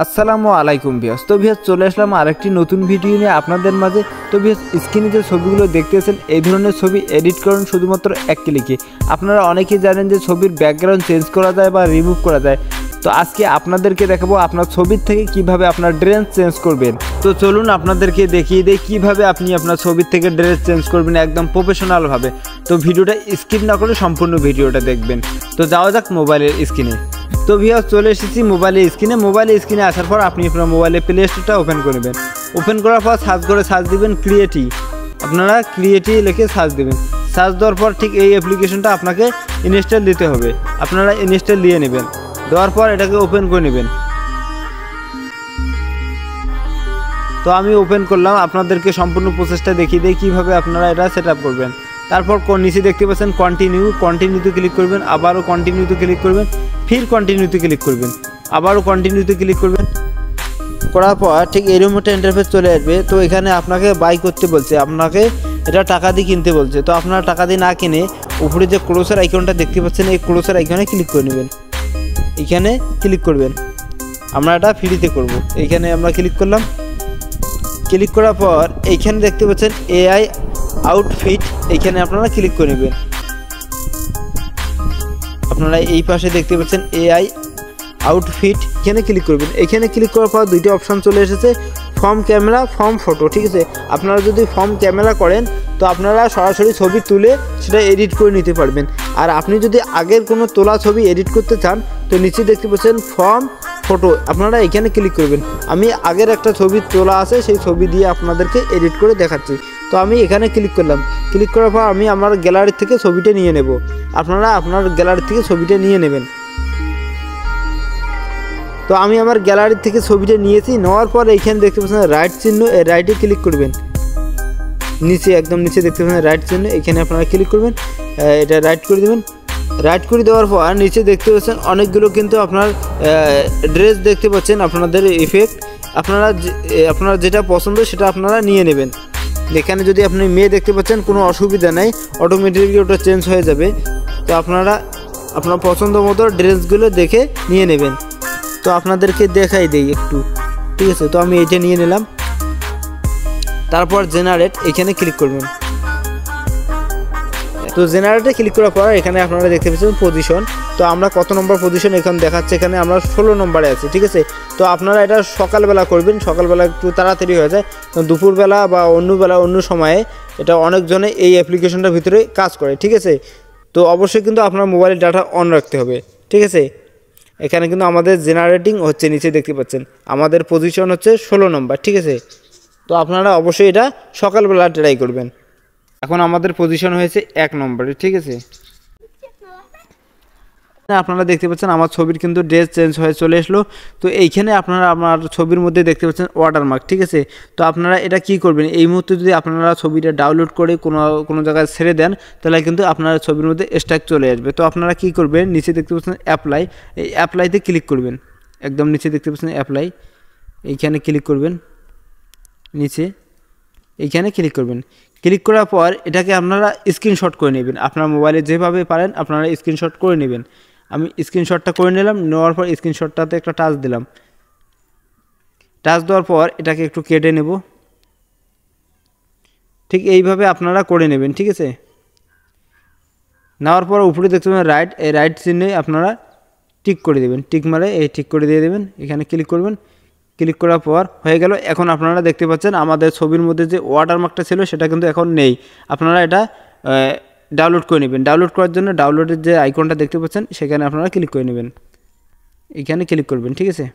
আসসালামু আলাইকুম ভিউয়ার্স। তো ভিউয়ার্স চলে আসলাম আরেকটি নতুন ভিডিও নিয়ে আপনাদের মাঝে। তো ভিউয়ার্স স্ক্রিনে যে ছবিগুলো দেখতেছেন এই ধরনের ছবি এডিট করুন শুধুমাত্র এক ক্লিকে। আপনারা অনেকেই জানেন যে ছবির ব্যাকগ্রাউন্ড চেঞ্জ করা যায় বা রিমুভ করা যায়। তো আজকে আপনাদেরকে দেখাবো আপনার ছবির থেকে কিভাবে আপনার ড্রেস চেঞ্জ করবেন। তো চলুন আপনাদেরকে দেখিয়ে দেই কিভাবে আপনি আপনার ছবির থেকে ড্রেস চেঞ্জ করবেন একদম প্রফেশনালভাবে। তো ভিডিওটা স্কিপ না করে সম্পূর্ণ ভিডিওটা দেখবেন। তো যাওয়া যাক মোবাইলের স্ক্রিনে। তো ভিউয়ার্স চলে এসেছি মোবাইলের স্ক্রিনে আসার পর আপনি আপনার মোবাইলে প্লে স্টোরটা ওপেন করে নেবেন। ওপেন করার পর সার্চ দিবেন ক্রিয়েটি। আপনারা ক্রিয়েটি লিখে সার্চ দেবেন। সার্চ দেওয়ার পর ঠিক এই অ্যাপ্লিকেশনটা আপনাকে ইনস্টল দিতে হবে। আপনারা ইনস্টল দিয়ে নেবেন। দেওয়ার পর এটাকে ওপেন করে নেবেন। তো আমি ওপেন করলাম, আপনাদেরকে সম্পূর্ণ প্রসেসটা দেখিয়ে দিই কীভাবে আপনারা এটা সেট আপ করবেন। তারপর নিচে দেখতে পাচ্ছেন কন্টিনিউতে ক্লিক করবেন, আবারও কন্টিনিউতে ক্লিক করবেন, ফির কন্টিনিউতে ক্লিক করবেন, আবারও কন্টিনিউতে ক্লিক করবেন। করার পর ঠিক এরকম একটা ইন্টারফেস চলে আসবে। তো এখানে আপনাকে বাই করতে বলছে, আপনাকে এটা টাকা দিয়ে কিনতে বলছে। তো আপনারা টাকা দিয়ে না কিনে উপরে যে ক্লোজের আইকনটা দেখতে পাচ্ছেন এই ক্লোজের আইকনে ক্লিক করে নেবেন। এখানে ক্লিক করবেন, আমরা এটা ফ্রিতে করব। এইখানে আমরা ক্লিক করলাম। ক্লিক করার পর এইখানে দেখতে পাচ্ছেন এআই আউটফিট, এইখানে আপনারা ক্লিক করে নেবেন। আপনারা এই পাশে দেখতে পাচ্ছেন এআই আউটফিট, এখানে ক্লিক করবেন। এখানে ক্লিক করার পর দুইটা অপশন চলে এসেছে, ফর্ম ক্যামেরা, ফর্ম ফটো। ঠিক আছে, আপনারা যদি ফর্ম ক্যামেরা করেন তো আপনারা সরাসরি ছবি তুলে সেটা এডিট করে নিতে পারবেন। আর আপনি যদি আগের কোনো তোলা ছবি এডিট করতে চান তো নিচে দেখতে পাচ্ছেন ফর্ম ফটো, আপনারা এখানে ক্লিক করবেন। আমি আগের একটা ছবি তোলা আছে সেই ছবি দিয়ে আপনাদেরকে এডিট করে দেখাচ্ছি। তো আমি এখানে ক্লিক করলাম। ক্লিক করার পর আমি আমার গ্যালারি থেকে ছবিটা নিয়ে নেব। আপনারা আপনার গ্যালারি থেকে ছবিটা নিয়ে নেবেন। তো আমি আমার গ্যালারি থেকে ছবিটা নিয়েছি। নেওয়ার পর এইখানে দেখতে পাচ্ছেন রাইট চিহ্ন, এই রাইটে ক্লিক করবেন। নিচে একদম নিচে দেখতে পাচ্ছেন রাইট চিহ্ন, এখানে আপনারা ক্লিক করবেন, এটা রাইট করে দেবেন। রাইট করে দেওয়ার পর নিচে দেখতে পাচ্ছেন অনেকগুলো কিন্তু আপনার ড্রেস দেখতে পাচ্ছেন, আপনাদের ইফেক্ট। আপনারা যেটা পছন্দ সেটা আপনারা নিয়ে নেবেন। এখানে যদি আপনি মেয়ে দেখতে পাচ্ছেন কোনো অসুবিধা নাই, অটোমেটিকলি ওটা চেঞ্জ হয়ে যাবে। তো আপনারা আপনার পছন্দ মতো ড্রেসগুলো দেখে নিয়ে নেবেন। তো আপনাদেরকে দেখাই দেই একটু, ঠিক আছে। তো আমি এইটা নিয়ে নিলাম। তারপর জেনারেট, এখানে ক্লিক করবেন। তো জেনারেটে ক্লিক করার পর এখানে আপনারা দেখতে পাচ্ছেন পজিশন। তো আমরা কত নম্বর পজিশন এখানে দেখাচ্ছে, এখানে আমরা 16 নম্বরে আছি। ঠিক আছে, তো আপনারা এটা সকালবেলা করবেন, সকালবেলা একটু তাড়াতাড়ি হয়ে যায়। তো দুপুরবেলা বা অন্য সময়ে এটা অনেকজনে এই অ্যাপ্লিকেশনটার ভিতরে কাজ করে। ঠিক আছে, তো অবশ্যই কিন্তু আপনার মোবাইলের ডাটা অন রাখতে হবে। ঠিক আছে, এখানে কিন্তু আমাদের জেনারেটিং হচ্ছে, নিচে দেখতে পাচ্ছেন আমাদের পজিশন হচ্ছে 16 নম্বর। ঠিক আছে, তো আপনারা অবশ্যই এটা সকালবেলা ট্রাই করবেন। এখন আমাদের পজিশন হয়েছে 1 নম্বরে। ঠিক আছে, আপনারা দেখতে পাচ্ছেন আমার ছবির কিন্তু ড্রেস চেঞ্জ হয়ে চলে আসলো। তো এইখানে আপনারা আমার ছবির মধ্যে দেখতে পাচ্ছেন ওয়াটারমার্ক। ঠিক আছে, তো আপনারা এটা কি করবেন, এই মুহূর্তে যদি আপনারা ছবিটা ডাউনলোড করে কোনো জায়গায় ছেড়ে দেন তাহলে কিন্তু আপনার ছবির মধ্যে স্ট্রাইক চলে আসবে। তো আপনারা কি করবেন, নিচে দেখতে পাচ্ছেন অ্যাপ্লাই, এই অ্যাপ্লাইতে ক্লিক করবেন। একদম নিচে দেখতে পাচ্ছেন অ্যাপ্লাই, এইখানে ক্লিক করবেন। নিচে এইখানে ক্লিক করবেন। ক্লিক করার পর এটাকে আপনারা স্ক্রিনশট করে নেবেন। আপনার মোবাইলে যেভাবে পারেন আপনারা স্ক্রিনশট করে নেবেন। আমি স্ক্রিনশটটা করে নিলাম। নেওয়ার পর স্ক্রিনশটটাতে একটা টাচ দিলাম। টাচ দেওয়ার পর এটাকে একটু কেটে নেব। ঠিক এইভাবে আপনারা করে নেবেন। ঠিক আছে, নেওয়ার পর উপরে দেখতে পাবেন রাইট, এই রাইট চিহ্নে আপনারা টিক করে দেবেন। টিক মারে এই টিক করে দিয়ে দেবেন। এখানে ক্লিক করবেন। ক্লিক করার পর হয়ে গেল। এখন আপনারা দেখতে পাচ্ছেন আমাদের ছবির মধ্যে যে ওয়াটারমার্কটা ছিল সেটা কিন্তু এখন নেই। আপনারা এটা ডাউনলোড করে নেবেন। ডাউনলোড করার জন্য ডাউনলোডের যে আইকনটা দেখতে পাচ্ছেন সেখানে আপনারা ক্লিক করে নেবেন। এখানে ক্লিক করবেন। ঠিক আছে,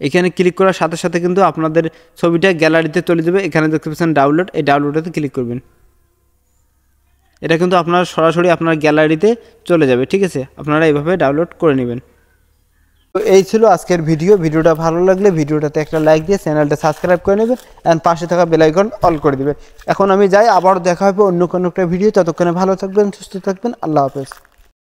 এখানে ক্লিক করার সাথে সাথে কিন্তু আপনাদের ছবিটা গ্যালারিতে চলে যাবে। এখানে দেখতে পাচ্ছেন ডাউনলোড, এই ডাউনলোডেতে ক্লিক করবেন। এটা কিন্তু আপনার সরাসরি আপনার গ্যালারিতে চলে যাবে। ঠিক আছে, আপনারা এইভাবে ডাউনলোড করে নেবেন। তো এই ছিল আজকের ভিডিওটা ভালো লাগলে ভিডিওটাতে একটা লাইক দিয়ে চ্যানেলটা সাবস্ক্রাইব করে নেবেন অ্যান্ড পাশে থাকা বেল আইকন অল করে দেবেন। এখন আমি যাই, আবার দেখা হবে অন্য কোনো একটা ভিডিও। ততক্ষণে ভালো থাকবেন, সুস্থ থাকবেন। আল্লাহ হাফেজ।